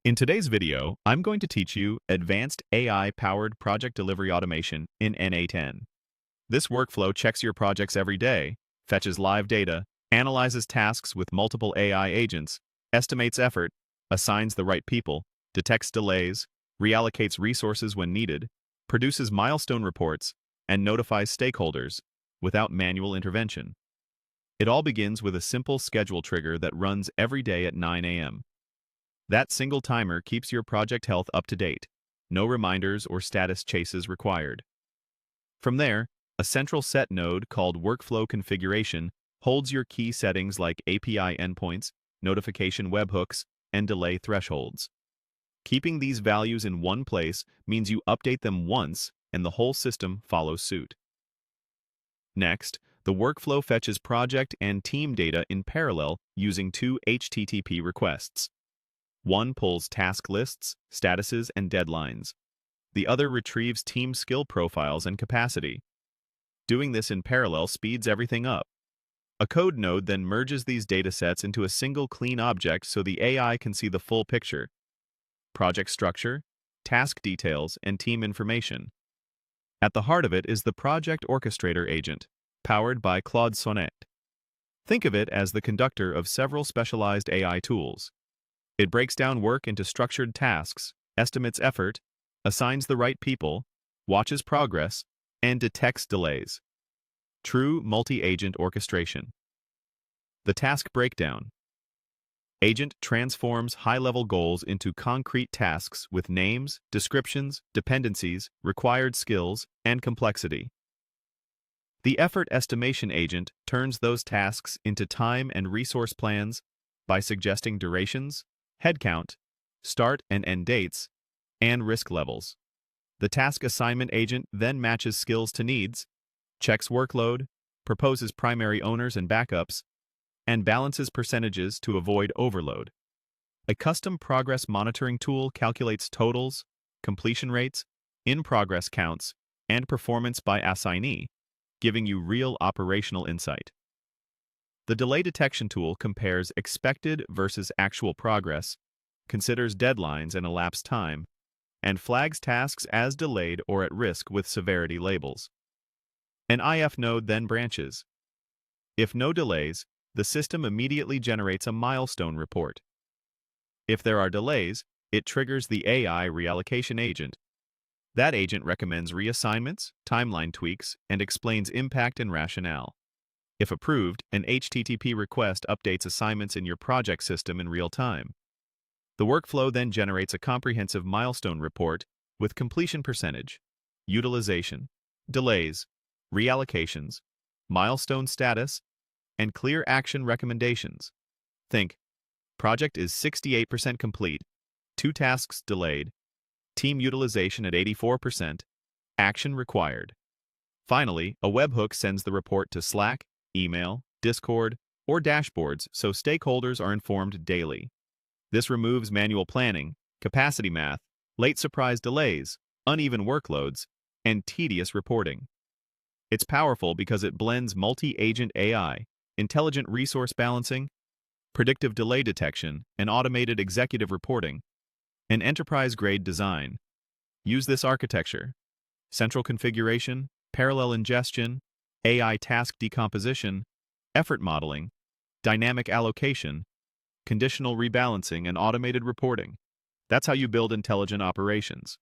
In today's video, I'm going to teach you advanced AI-powered project delivery automation in n8n. This workflow checks your projects every day, fetches live data, analyzes tasks with multiple AI agents, estimates effort, assigns the right people, detects delays, reallocates resources when needed, produces milestone reports, and notifies stakeholders without manual intervention. It all begins with a simple schedule trigger that runs every day at 9 a.m. That single timer keeps your project health up to date. No reminders or status chases required. From there, a central set node called Workflow Configuration holds your key settings like API endpoints, notification webhooks, and delay thresholds. Keeping these values in one place means you update them once and the whole system follows suit. Next, the workflow fetches project and team data in parallel using two HTTP requests. One pulls task lists, statuses, and deadlines. The other retrieves team skill profiles and capacity. Doing this in parallel speeds everything up. A code node then merges these datasets into a single clean object so the AI can see the full picture: project structure, task details, and team information. At the heart of it is the Project Orchestrator agent, powered by Claude Sonnet. Think of it as the conductor of several specialized AI tools. It breaks down work into structured tasks, estimates effort, assigns the right people, watches progress, and detects delays. True multi-agent orchestration. The task breakdown. Agent transforms high-level goals into concrete tasks with names, descriptions, dependencies, required skills, and complexity. The effort estimation agent turns those tasks into time and resource plans by suggesting durations, headcount, start and end dates, and risk levels. The task assignment agent then matches skills to needs, checks workload, proposes primary owners and backups, and balances percentages to avoid overload. A custom progress monitoring tool calculates totals, completion rates, in-progress counts, and performance by assignee, giving you real operational insight. The delay detection tool compares expected versus actual progress, considers deadlines and elapsed time, and flags tasks as delayed or at risk with severity labels. An IF node then branches. If no delays, the system immediately generates a milestone report. If there are delays, it triggers the AI reallocation agent. That agent recommends reassignments, timeline tweaks, and explains impact and rationale. If approved, an HTTP request updates assignments in your project system in real time. The workflow then generates a comprehensive milestone report with completion percentage, utilization, delays, reallocations, milestone status, and clear action recommendations. Think, project is 68% complete, 2 tasks delayed, team utilization at 84%, action required. Finally, a webhook sends the report to Slack, email, Discord, or dashboards so stakeholders are informed daily. This removes manual planning, capacity math, late surprise delays, uneven workloads, and tedious reporting. It's powerful because it blends multi-agent AI, intelligent resource balancing, predictive delay detection, and automated executive reporting, an enterprise-grade design. Use this architecture: central configuration, parallel ingestion, AI task decomposition, effort modeling, dynamic allocation, conditional rebalancing, and automated reporting. That's how you build intelligent operations.